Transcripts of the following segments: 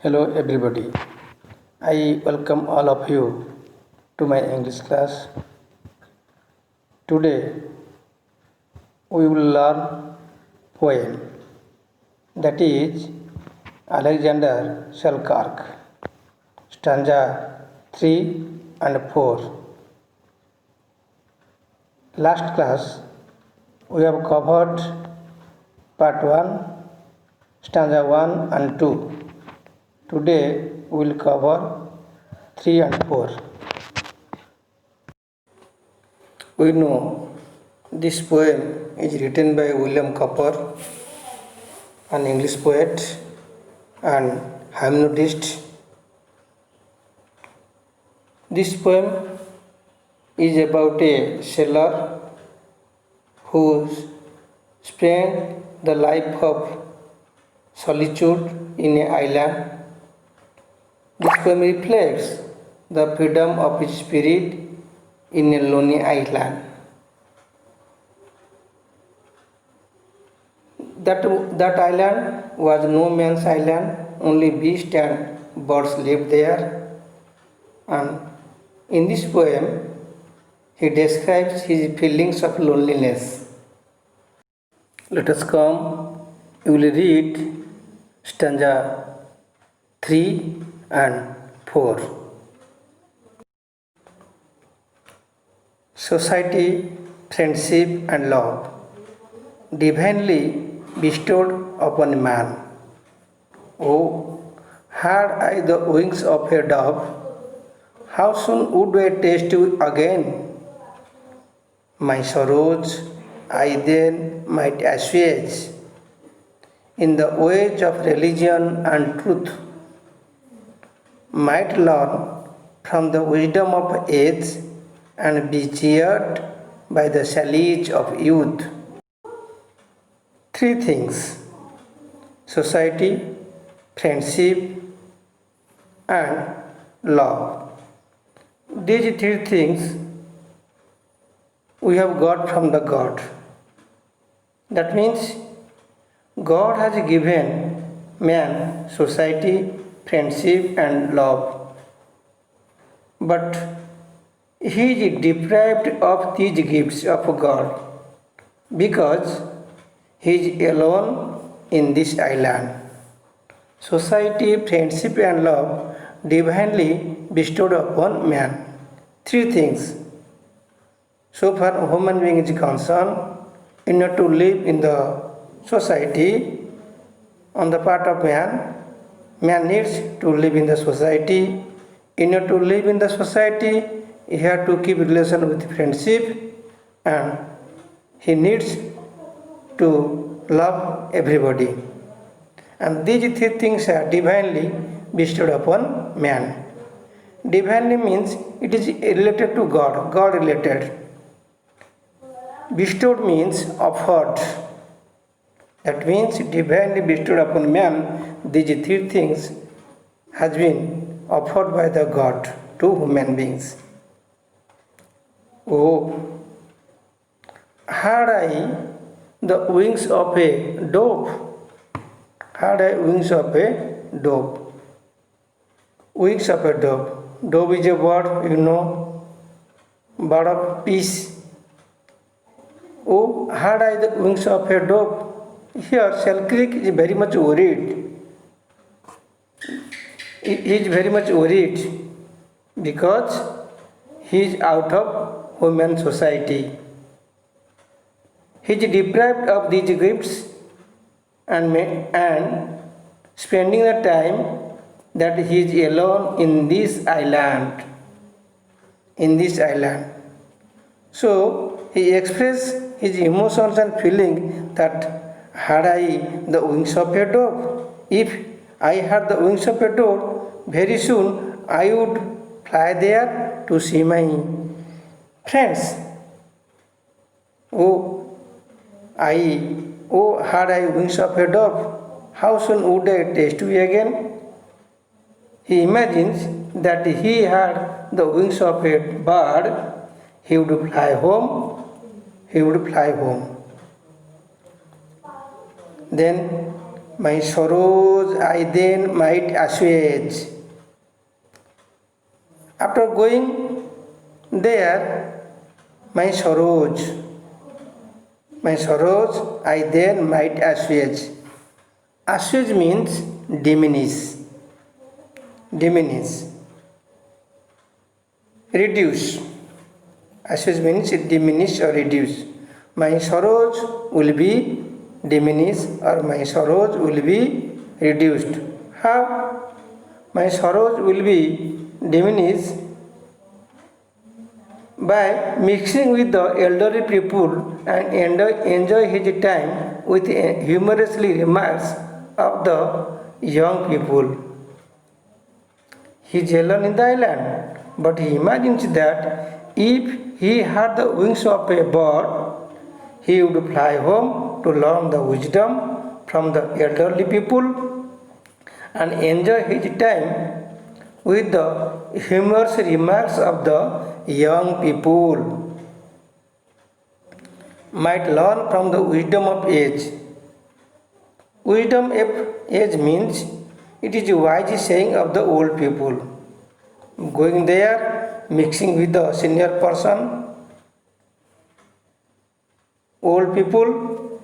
Hello everybody. I welcome all of you to my English class. Today we will learn poem, that is Alexander Selkirk, stanza 3 and 4. Last class we have covered part 1, stanza 1 and 2. Today we will cover 3 and 4. We know this poem is written by William Cowper, an English poet and hymnodist. This poem is about a sailor who spent the life of solitude in an island. This poem reflects the freedom of his spirit in a lonely island. That island was no man's island, only beasts and birds lived there. And in this poem, he describes his feelings of loneliness. Let us come, we will read stanza 3 and 4. Society, friendship and love, divinely bestowed upon man. Oh, had I the wings of a dove, how soon would I taste you again? My sorrows I then might assuage in the ways of religion and truth, might learn from the wisdom of age and be cheered by the sallies of youth. Three things: society, friendship and love. These three things we have got from the God. That means God has given man society, friendship and love, but he is deprived of these gifts of God because he is alone in this island. Society, friendship and love divinely bestowed upon man. Three things. So far human being is concerned, in order to live in the society, on the part of man, man needs to live in the society. In order to live in the society, he has to keep relation with friendship and he needs to love everybody. And these three things are divinely bestowed upon man. Divinely means it is related to God, God related. Bestowed means offered. That means divinely bestowed upon man, these three things has been offered by the God to human beings. Oh, had I the wings of a dove, had I wings of a dove. Wings of a dove. Dove is a bird, bird of peace. Oh, had I the wings of a dove. Here, Selkirk is very much worried. He is very much worried because he is out of human society. He is deprived of these gifts and spending the time that he is alone in this island. So he expressed his emotions and feeling that had I the wings of a dove, if I had the wings of a dove, very soon I would fly there to see my friends. Had I wings of a dove, how soon would I taste you again? He imagines that he had the wings of a bird, he would fly home. Then my sorrows I then might assuage. After going there, my sorrows I then might assuage. Assuage means diminish, reduce. Assuage means diminish or reduce. My sorrows will be diminished or my sorrows will be reduced. How? My sorrows will be diminished by mixing with the elderly people and enjoy his time with humorously remarks of the young people. He is alone in the island, but he imagines that if he had the wings of a bird, he would fly home to learn the wisdom from the elderly people and enjoy his time with the humorous remarks of the young people. Might learn from the wisdom of age. Wisdom of age means it is a wise saying of the old people. Going there, mixing with the senior person, old people,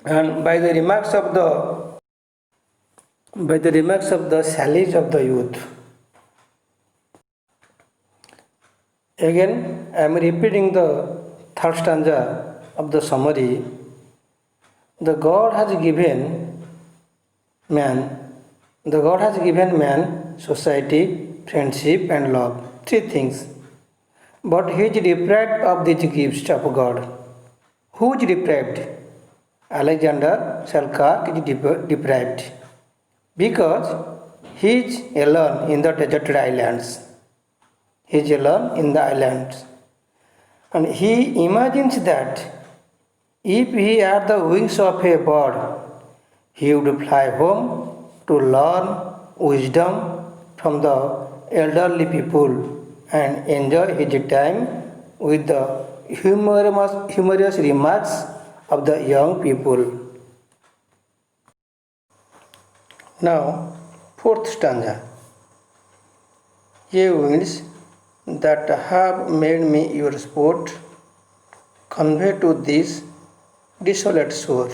and by the remarks of the sallies of the youth. Again, I am repeating the third stanza of the summary. The God has given man society, friendship, and love. Three things. But he is deprived of these gifts of God. Who is deprived? Alexander Selkirk is deprived because he is alone in the deserted islands. He is alone in the islands. And he imagines that if he had the wings of a bird, he would fly home to learn wisdom from the elderly people and enjoy his time with the humorous remarks of the young people. Now, fourth stanza. Ye winds that have made me your sport, convey to this desolate shore.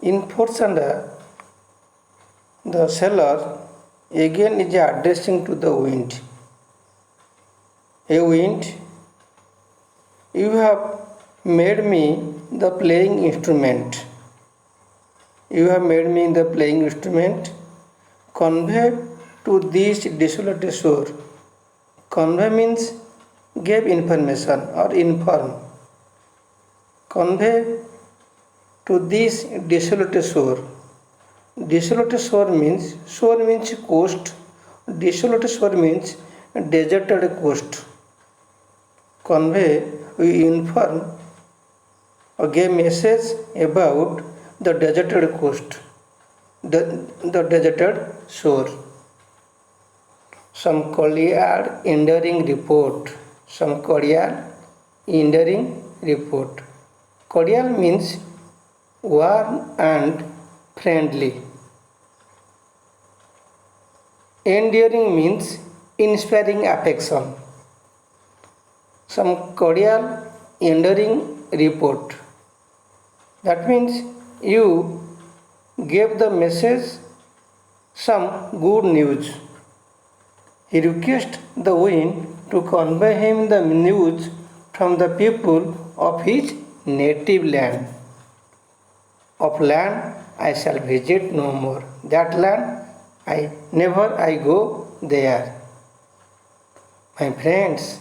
In fourth stanza, the sailor again is addressing to the wind. A wind, you have made me the playing instrument. You have made me the playing instrument. Convey to this desolate shore. Convey means give information or inform. Convey to this desolate shore. Desolate shore means coast. Desolate shore means deserted coast. Convey, we inform or give message about the deserted coast, the deserted shore. Some cordial enduring report. Some cordial enduring report. Cordial means warm and friendly. Enduring means inspiring affection. Some cordial enduring report. That means you gave the message some good news. He requests the wind to convey him the news from the people of his native land. Of land I shall visit no more. That land I go there. My friends,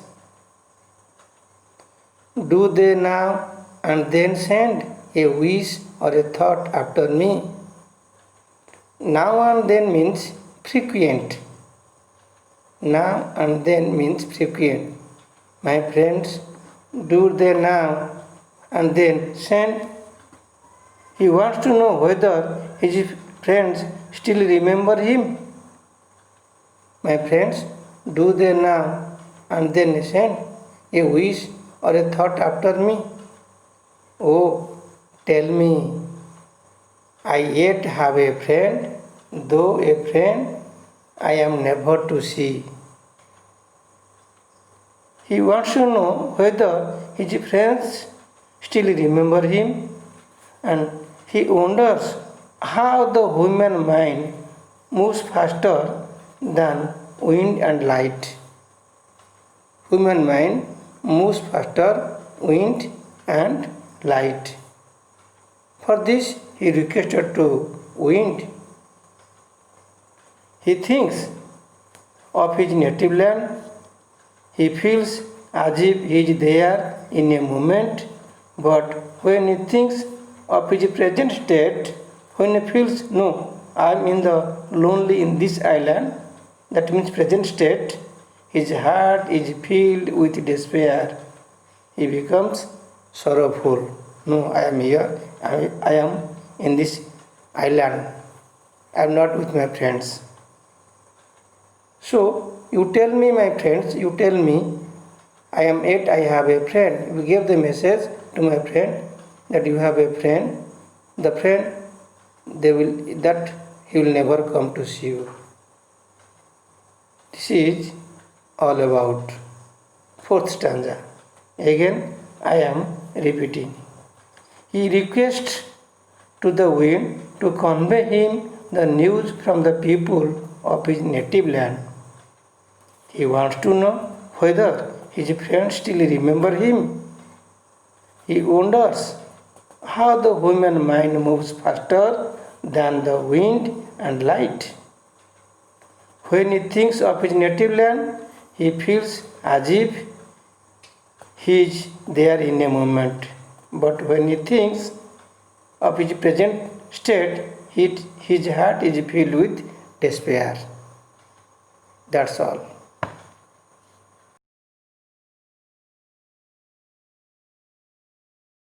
do they now and then send a wish or a thought after me? Now and then means frequent. Now and then means frequent. My friends, do they now and then send? He wants to know whether his friends still remember him. My friends, do they now and then send a wish or a thought after me? Oh, tell me, I yet have a friend, though a friend I am never to see. He wants to know whether his friends still remember him, and he wonders how the human mind moves faster than wind and light. Human mind moves faster, wind and light. For this, he requested to wind. He thinks of his native land. He feels as if he is there in a moment, but when he thinks of his present state, when he feels, no, I am in the lonely in this island, that means present state, his heart is filled with despair. He becomes sorrowful. No, I am here, I am in this island. I am not with my friends. So, you tell me, my friends, you tell me, I am yet I have a friend. You give the message to my friend that you have a friend. The friend, that he will never come to see you. This is all about fourth stanza. Again, I am repeating. He requests to the wind to convey him the news from the people of his native land. He wants to know whether his friends still remember him. He wonders how the human mind moves faster than the wind and light. When he thinks of his native land, he feels as if he is there in a moment. But when he thinks of his present state, his heart is filled with despair. That's all.